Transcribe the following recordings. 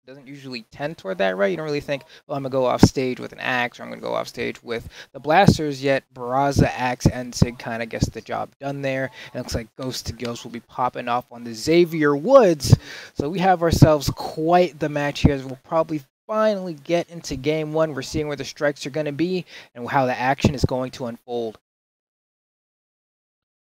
doesn't usually tend toward that, right? You don't really think, oh, I'm gonna go off stage with an axe, or I'm gonna go off stage with the blasters. Yet Barraza, Axe, and Sig kind of gets the job done there. And it looks like Ghost to Ghost will be popping off on the Xavier Woods. So we have ourselves quite the match here, as we'll probably finally get into game one. We're seeing where the strikes are going to be and how the action is going to unfold.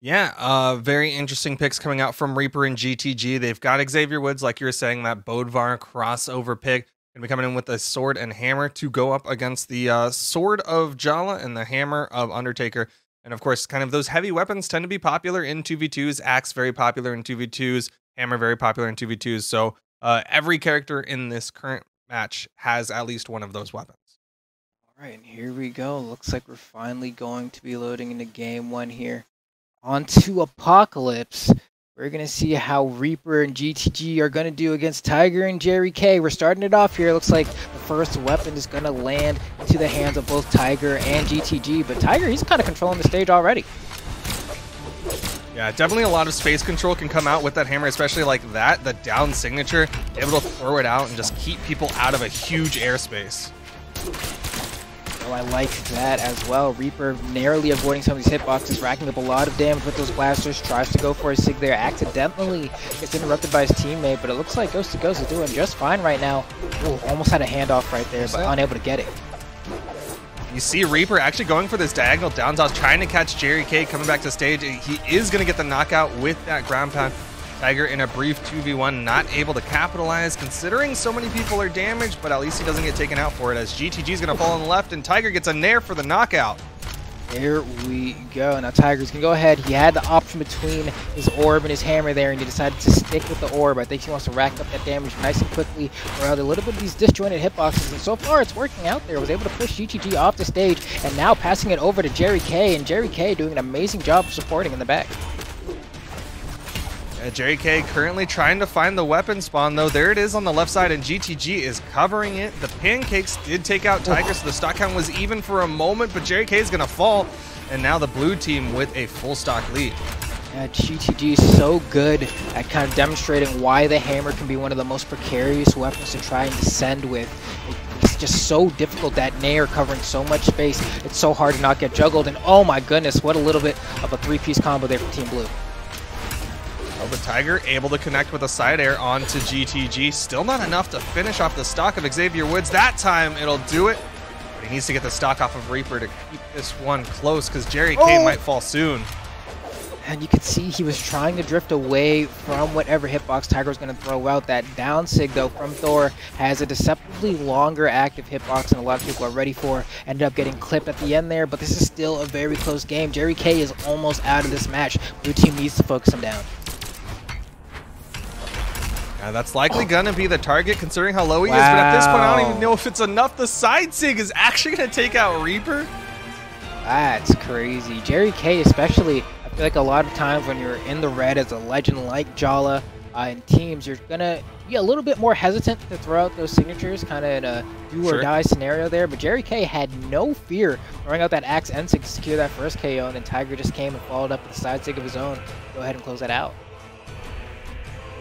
Yeah, very interesting picks coming out from Reaper and GTG. They've got Xavier Woods, like you were saying, that Bodvar crossover pick. Going to be coming in with a sword and hammer to go up against the sword of Jala and the hammer of Undertaker. And of course, kind of those heavy weapons tend to be popular in 2v2s. Axe very popular in 2v2s. Hammer very popular in 2v2s. So every character in this current match has at least one of those weapons. All right, and here we go. Looks like we're finally going to be loading into game one here. Onto Apocalypse. We're going to see how Reaper and GTG are going to do against Tiger and Jerry K. We're starting it off here. Looks like the first weapon is going to land into the hands of both Tiger and GTG. But Tiger, he's kind of controlling the stage already. Yeah, definitely a lot of space control can come out with that hammer, especially like that, the down signature, able to throw it out and just keep people out of a huge airspace. Oh, I like that as well. Reaper narrowly avoiding some of these hitboxes, racking up a lot of damage with those blasters, tries to go for a Sig there, accidentally gets interrupted by his teammate, but it looks like Ghost to Ghost is doing just fine right now. Ooh, almost had a handoff right there, but unable to get it. You see Reaper actually going for this diagonal down toss, trying to catch Jerry K coming back to stage. He is going to get the knockout with that ground pound. Tiger in a brief 2v1, not able to capitalize considering so many people are damaged, but at least he doesn't get taken out for it as GTG is going to fall on the left and Tiger gets a nair for the knockout. There we go. Now Tiger's going to go ahead. He had the option between his orb and his hammer there, and he decided to stick with the orb. I think he wants to rack up that damage nice and quickly around a little bit of these disjointed hitboxes, and so far it's working out there. Was able to push GTG off the stage, and now passing it over to Jerry K, and Jerry K doing an amazing job of supporting in the back. Jerry K currently trying to find the weapon spawn, though. There it is on the left side, and GTG is covering it. The pancakes did take out Tiger, so the stock count was even for a moment, but Jerry K is going to fall, and now the blue team with a full stock lead. Yeah, GTG is so good at kind of demonstrating why the hammer can be one of the most precarious weapons to try and descend with. It's just so difficult, that nair covering so much space. It's so hard to not get juggled, and oh my goodness, what a little bit of a three-piece combo there from Team Blue. Oh, but Tiger able to connect with a side air onto GTG. Still not enough to finish off the stock of Xavier Woods. That time it'll do it. But he needs to get the stock off of Reaper to keep this one close because Jerry K might fall soon. And you could see he was trying to drift away from whatever hitbox Tiger was going to throw out. That down sig, though, from Thor has a deceptively longer active hitbox than a lot of people are ready for. Ended up getting clipped at the end there, but this is still a very close game. Jerry K is almost out of this match. Blue team needs to focus him down. That's likely gonna be the target considering how low he is, but at this point I don't even know if it's enough. The side sig is actually gonna take out Reaper. That's crazy. Jerry K especially, I feel like a lot of times when you're in the red as a legend like Jala in teams, you're gonna be a little bit more hesitant to throw out those signatures, kind of in a do or die scenario there, but Jerry K had no fear throwing out that axe end sig to secure that first KO, and then Tiger just came and followed up with the side sig of his own. Go ahead and close that out.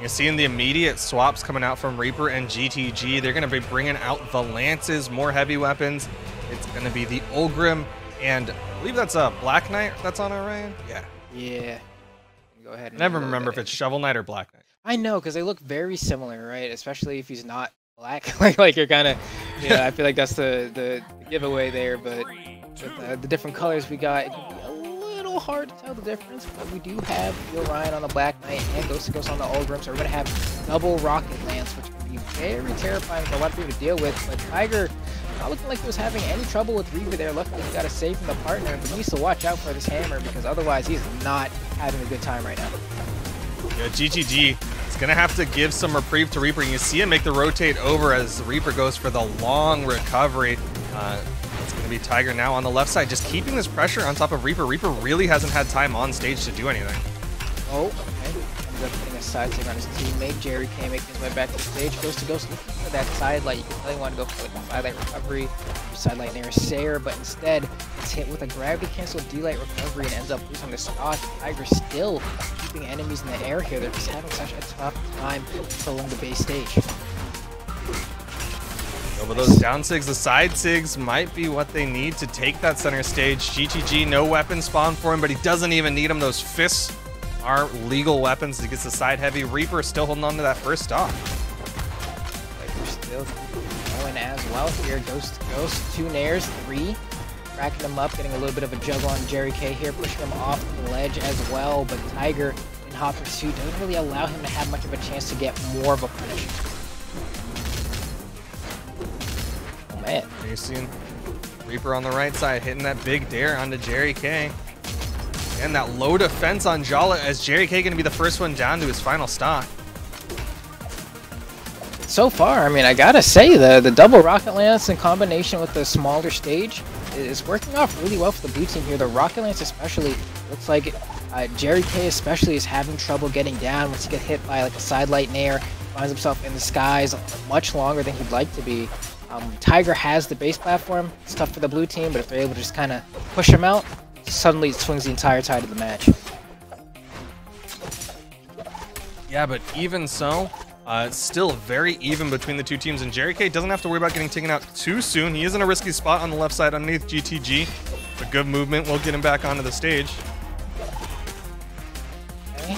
You're seeing the immediate swaps coming out from Reaper and GTG. They're going to be bringing out the Lances, more heavy weapons. It's going to be the Ulgrim, and I believe that's a Black Knight that's on Orion. Yeah. Yeah. Go ahead. I never remember if it's Shovel Knight or Black Knight. I know, because they look very similar, right? Especially if he's not black. like you're kind of, I feel like that's the giveaway there, but with the different colors we got, it can be a little hard to tell the difference, but we do have the Orion on the Black Knight and Ghost to Ghost on the Ulgrim, so we're going to have double Rocket Lance, which can be very terrifying for a lot of people to deal with, but Tiger not looking like he was having any trouble with Reaver there. Luckily he got a save from the partner, but he needs to watch out for this hammer because otherwise he's not having a good time right now. Yeah, GTG is going to have to give some reprieve to Reaper, and you see him make the rotate over as Reaper goes for the long recovery. It's going to be Tiger now on the left side, just keeping this pressure on top of Reaper. Reaper really hasn't had time on stage to do anything. Oh, okay. Ends up getting a side stick on his teammate. Jerry K making his way back to the stage. Ghost to Ghost looking for that side light. You can tell he wanted to go for like a side light recovery, side light near Sayer, but instead it's hit with a gravity cancel D-light recovery and ends up losing the stock. Tiger still keeping enemies in the air here. They're just having such a tough time controlling the base stage. Over those down sigs, the side sigs might be what they need to take that center stage. GTG, no weapon spawn for him, but he doesn't even need them. Those fists are legal weapons. He gets the side heavy. Reaper still holding on to that first stock. Viper still going as well here. Ghost to Ghost, 2 nairs, 3. Cracking him up, getting a little bit of a juggle on Jerry K here, pushing him off the ledge as well, but Tiger in hot pursuit doesn't really allow him to have much of a chance to get more of a punish. Oh man. You're seeing Reaper on the right side hitting that big dare onto Jerry K. And that low defense on Jala as Jerry K gonna be the first one down to his final stock. So far, I mean, I gotta say, the double Rocket Lance in combination with the smaller stage is working off really well for the blue team here. The Rocket Lance especially, looks like Jerry K especially is having trouble getting down once he gets hit by like a side light nair, finds himself in the skies much longer than he'd like to be. Tiger has the base platform. It's tough for the blue team, but if they're able to just kind of push him out, suddenly it swings the entire tide of the match. Yeah, but even so, it's still very even between the two teams, and Jerry K doesn't have to worry about getting taken out too soon. He is in a risky spot on the left side underneath GTG. A good movement will get him back onto the stage. Okay.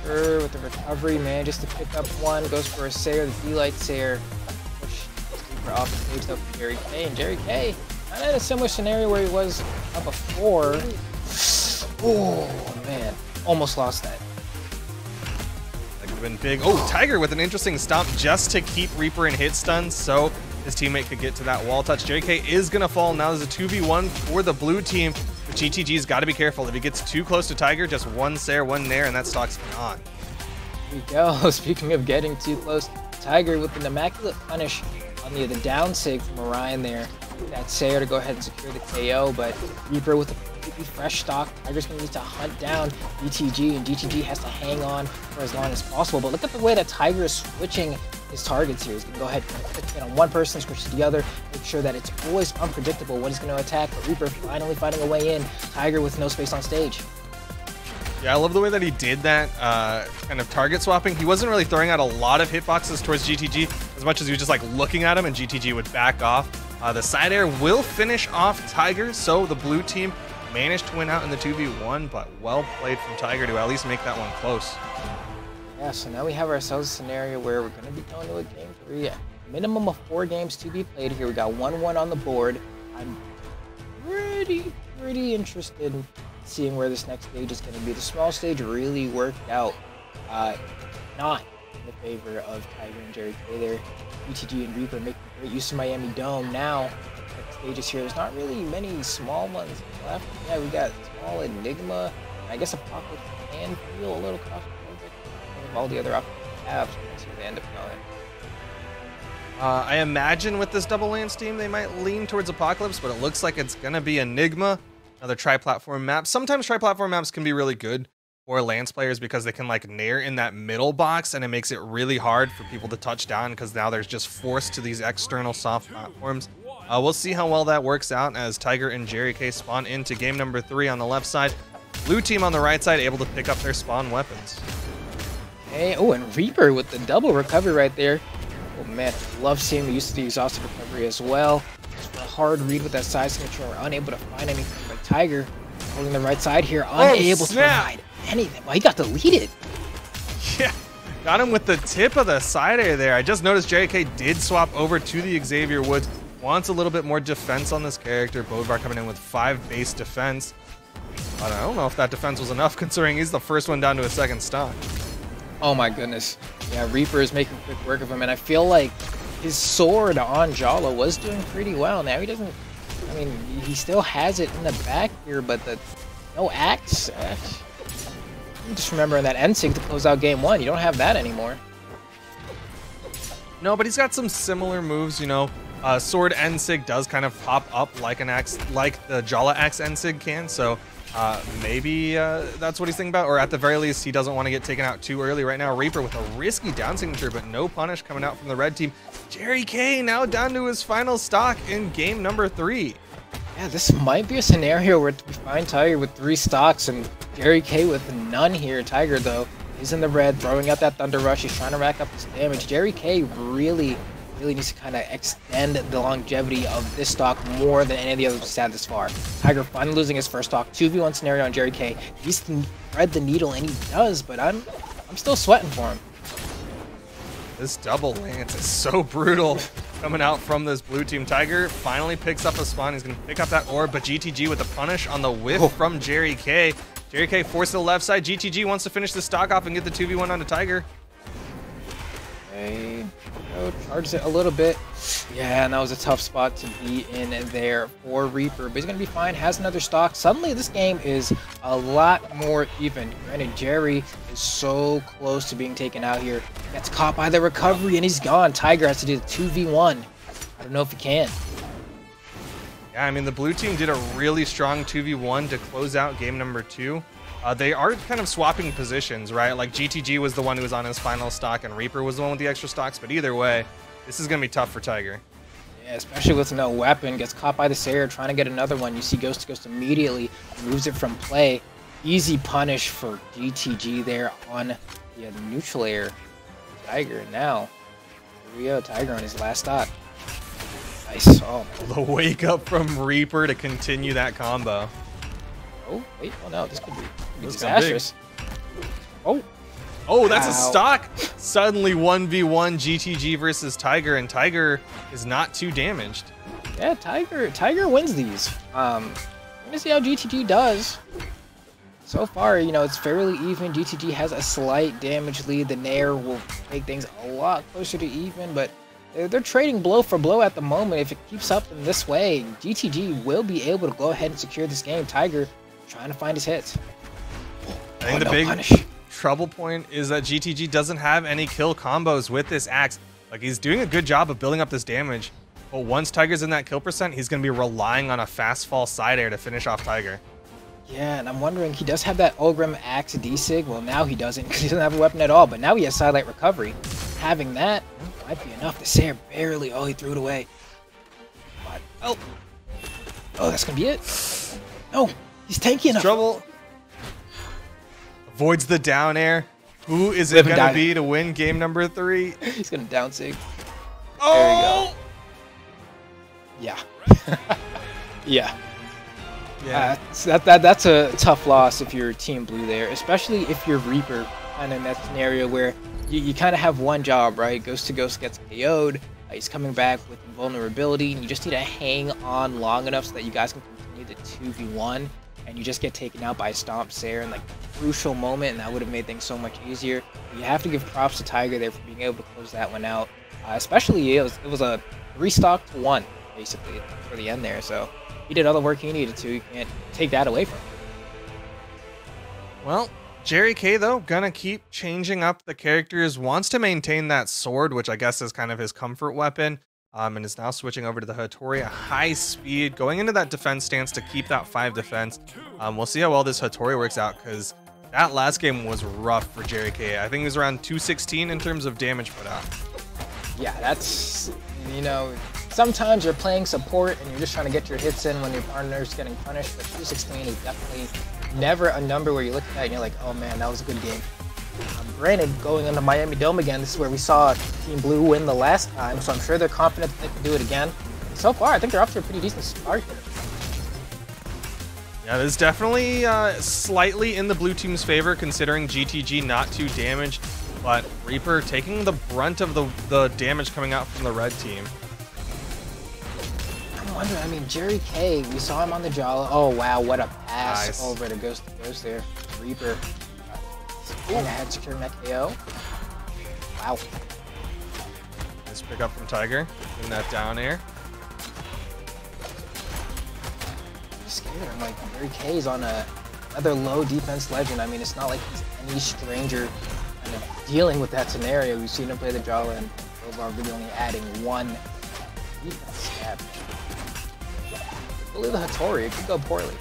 With the recovery, manages to pick up one, goes for a Sayer, the D-Light Sayer. Push Reaper off the stage up for Jerry K, and Jerry K kind of in a similar scenario where he was up before. Oh man, almost lost that. That could have been big. Oh, Tiger with an interesting stomp just to keep Reaper in hit stun so his teammate could get to that wall touch. Jerry K is going to fall. Now there's a 2v1 for the blue team. But GTG's got to be careful. If he gets too close to Tiger, just one Sayer, one Nair, and that stock's gone. Here we go. Speaking of getting too close, Tiger with an immaculate punish on the down sig from Orion there. That Sayer to go ahead and secure the KO, but Reaper with a completely fresh stock. Tiger's going to need to hunt down DTG, and DTG has to hang on for as long as possible. But look at the way that Tiger is switching his targets here. He's going to go ahead and click on one person, switch to the other, make sure that it's always unpredictable what he's going to attack. But Reaper finally finding a way in. Tiger with no space on stage. Yeah, I love the way that he did that kind of target swapping. He wasn't really throwing out a lot of hitboxes towards GTG as much as he was just like looking at him, and GTG would back off. The side air will finish off Tiger, so the blue team managed to win out in the 2v1, but well played from Tiger to at least make that one close. Yeah, so now we have ourselves a scenario where we're going to be going to a game 3. Minimum of 4 games to be played here. We got 1-1 on the board. I'm pretty interested in seeing where this next stage is going to be. The small stage really worked out not in the favor of Tiger and Jerry K there. GTG and Reaper making great use of Miami Dome. Now, next stages here, there's not really many small ones left. Yeah, we got small Enigma. I guess Apocalypse can feel a little claustrophobic of all the other options we have. So let's see where they end up going. I imagine with this double lance team, they might lean towards Apocalypse, but it looks like it's going to be Enigma, another tri-platform map. Sometimes tri-platform maps can be really good for Lance players because they can like nair in that middle box, and it makes it really hard for people to touch down because now there's just forced to these external soft platforms. We'll see how well that works out as Tiger and Jerry K spawn into game number 3 on the left side. Blue team on the right side able to pick up their spawn weapons. Hey, oh, and Reaper with the double recovery right there. Oh man, love seeing the use of the exhausted recovery as well. Just a hard read with that side signature. We're unable to find anything, but Tiger holding the right side here, unable to provide anything. Well, he got deleted. Yeah, got him with the tip of the side air there. I just noticed Jerry K did swap over to the Xavier Woods. Wants a little bit more defense on this character. Bodvar coming in with 5 base defense. But I don't know if that defense was enough considering he's the first one down to a second stock. Oh my goodness. Yeah, Reaper is making quick work of him, and I feel like his sword on Jala was doing pretty well. Now he doesn't, I mean, he still has it in the back here, but no axe. I'm just remembering that N-Sig to close out game 1. You don't have that anymore. No, but he's got some similar moves, you know. Sword N-Sig does kind of pop up like an axe, like the Jala axe N-Sig can, so maybe that's what he's thinking about, or at the very least, he doesn't want to get taken out too early right now. Reaper with a risky down signature, but no punish coming out from the red team. Jerry K now down to his final stock in game number 3. Yeah, this might be a scenario where we find Tiger with 3 stocks and Jerry K with none here. Tiger, though, is in the red, throwing out that Thunder Rush. He's trying to rack up his damage. Jerry K really really needs to kind of extend the longevity of this stock more than any of the others we've had this far. Tiger finally losing his first stock, 2v1 scenario on Jerry K. He's thread the needle, and he does, but I'm still sweating for him. This double lance is so brutal coming out from this blue team. Tiger finally picks up a spawn. He's going to pick up that orb, but GTG with a punish on the whiff from Jerry K. Jerry K forced to the left side. GTG wants to finish the stock off and get the 2v1 onto Tiger. Okay, charges it a little bit. Yeah, and that was a tough spot to be in there for Reaper, but he's going to be fine. Has another stock. Suddenly, this game is a lot more even. Granted, Jerry is so close to being taken out here. Gets caught by the recovery, and he's gone. Tiger has to do the 2v1. I don't know if he can. Yeah, I mean, the blue team did a really strong 2v1 to close out game number 2. They are kind of swapping positions, right? Like GTG was the one who was on his final stock and Reaper was the one with the extra stocks, but either way, this is going to be tough for Tiger. Yeah, especially with no weapon. Gets caught by the Sayer, trying to get another one. You see Ghost to Ghost immediately moves it from play. Easy punish for GTG there on the neutral air. Tiger now. Here we go, Tiger on his last stock. Nice. Oh, the wake up from Reaper to continue that combo. Oh, wait. Oh, no. This could be disastrous. Oh. Oh, that's a stock. Suddenly 1v1 GTG versus Tiger, and Tiger is not too damaged. Yeah, Tiger wins these. We're going to see how GTG does. So far, you know, it's fairly even. GTG has a slight damage lead. The Nair will make things a lot closer to even, but they're trading blow for blow at the moment. If it keeps up in this way, GTG will be able to go ahead and secure this game. Tiger trying to find his hits. I think the big trouble point is that GTG doesn't have any kill combos with this axe. Like, he's doing a good job of building up this damage, but once Tiger's in that kill percent, he's going to be relying on a fast fall side air to finish off Tiger. Yeah, and I'm wondering, he does have that Ulgrim axe D-Sig. Well, now he doesn't because he doesn't have a weapon at all, but now he has Sidelight Recovery. Having that might be enough. The Sayer barely, he threw it away. But, oh, that's going to be it? No. He's tanky enough. Trouble. Avoids the down air. Who is it going to be to win game number 3? He's going to down sig. Oh! There you go. Yeah. Yeah. That's a tough loss if you're Team Blue there, especially if you're Reaper, kind of in that scenario where you kind of have one job, right? Ghost to Ghost gets KO'd. He's coming back with invulnerability, and you just need to hang on long enough so that you guys can continue the 2v1. And you just get taken out by Stomp Sayer in like a crucial moment, and that would have made things so much easier. But you have to give props to Tiger there for being able to close that one out. Especially it was a 3-stock to 1 basically for the end there. So he did all the work he needed to. You can't take that away from him. Well, Jerry K though gonna keep changing up the characters. Wants to maintain that sword, which I guess is kind of his comfort weapon. And is now switching over to the Hattori at high speed, going into that defense stance to keep that 5 defense. We'll see how well this Hattori works out, because that last game was rough for Jerry K. I think it was around 216 in terms of damage put out. Yeah, that's, you know, sometimes you're playing support and you're just trying to get your hits in when your partner's getting punished, but 216 is definitely never a number where you look at that and you're like, oh man, that was a good game. Granted, going into Miami Dome again, this is where we saw Team Blue win the last time, so I'm sure they're confident that they can do it again. So far, I think they're off to a pretty decent start here. Yeah, this is definitely slightly in the blue team's favor, considering GTG not too damaged, but Reaper taking the brunt of the damage coming out from the red team. I'm wondering, I mean, Jerry K, we saw him on the Jala. Oh, wow, what a pass over to Ghost there. Reaper. And ahead securing that KO. Wow. Nice pick up from Tiger in that down air. I'm scared. I'm like, Jerry K is on another low defense legend. I mean, it's not like he's any stranger kind of dealing with that scenario. We've seen him play the Jala, and Bovar really only adding 1 defense step. I believe the Hattori, it could go poorly.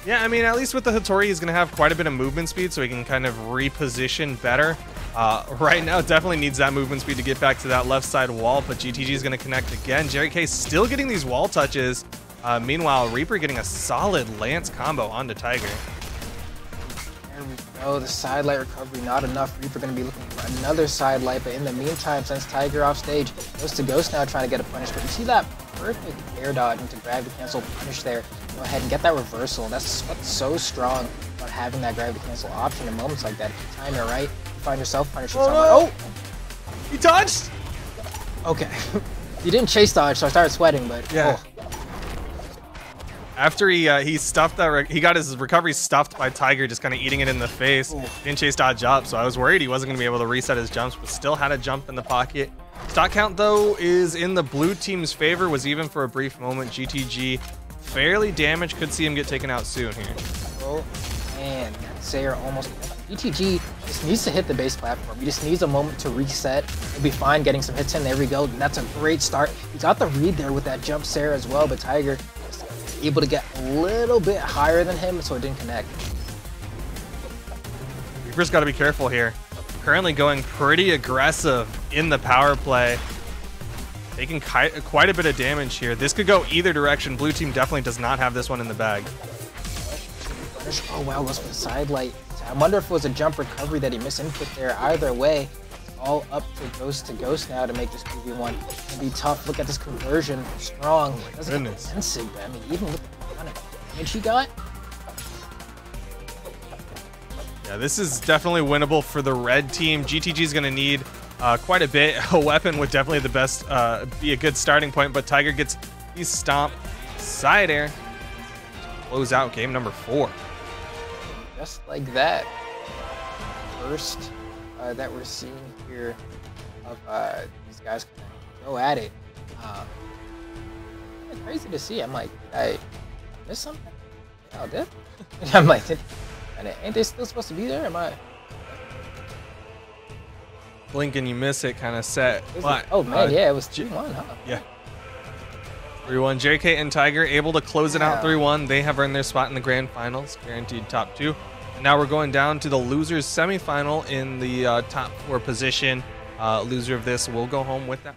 Yeah, I mean, at least with the Hattori, he's going to have quite a bit of movement speed, so he can kind of reposition better. Right now, definitely needs that movement speed to get back to that left side wall, but GTG is going to connect again. Jerry K still getting these wall touches. Meanwhile, Reaper getting a solid Lance combo onto Tiger. There we Oh, the side light recovery, not enough. Reaper going to be looking for another side light, but in the meantime, since Tiger off stage, goes to Ghost now trying to get a punish. But you see that perfect air dodge into gravity cancel punish there. Go ahead and get that reversal. That's what's so strong about having that gravity cancel option in moments like that. If you time it right, you find yourself punishing someone. No. Oh! He dodged! Okay. He didn't chase dodge, so I started sweating, but yeah. After he stuffed that, he got his recovery stuffed by Tiger, just kind of eating it in the face. Ooh. Didn't chase dodge up, so I was worried he wasn't going to be able to reset his jumps, but still had a jump in the pocket. Stock count, though, is in the blue team's favor, was even for a brief moment. GTG fairly damaged, could see him get taken out soon here. Oh, man, Sayer almost... GTG just needs to hit the base platform. He just needs a moment to reset. He'll be fine getting some hits in. There we go. And that's a great start. He got the read there with that jump Sayer as well, but Tiger able to get a little bit higher than him, so it didn't connect. Reaper's got to be careful here. Currently going pretty aggressive in the power play. Taking quite a bit of damage here. This could go either direction. Blue team definitely does not have this one in the bag. Oh wow, goes for the side light. I wonder if it was a jump recovery that he misinput there. Either way, it's all up to Ghost now to make this 2v1. It'll be tough. Look at this conversion. Strong. Oh my doesn't goodness. get defensive, but I mean, even with the kind of damage he got. Yeah, this is definitely winnable for the red team. GTG is going to need quite a bit. A weapon would definitely be a good starting point, but Tiger gets his stomp side air. Close out game number 4. Just like that. First that we're seeing here of these guys kind of go at it. It's crazy to see. I'm like, did I miss something? Oh, did? I'm like, ain't they still supposed to be there? Am I? Blink and you miss it, kind of set. But, oh man, yeah, it was 2-1, huh? Yeah. 3-1. JK and Tiger able to close it out 3-1. They have earned their spot in the grand finals, guaranteed top 2. And now we're going down to the losers semifinal in the top 4 position. Loser of this will go home with that.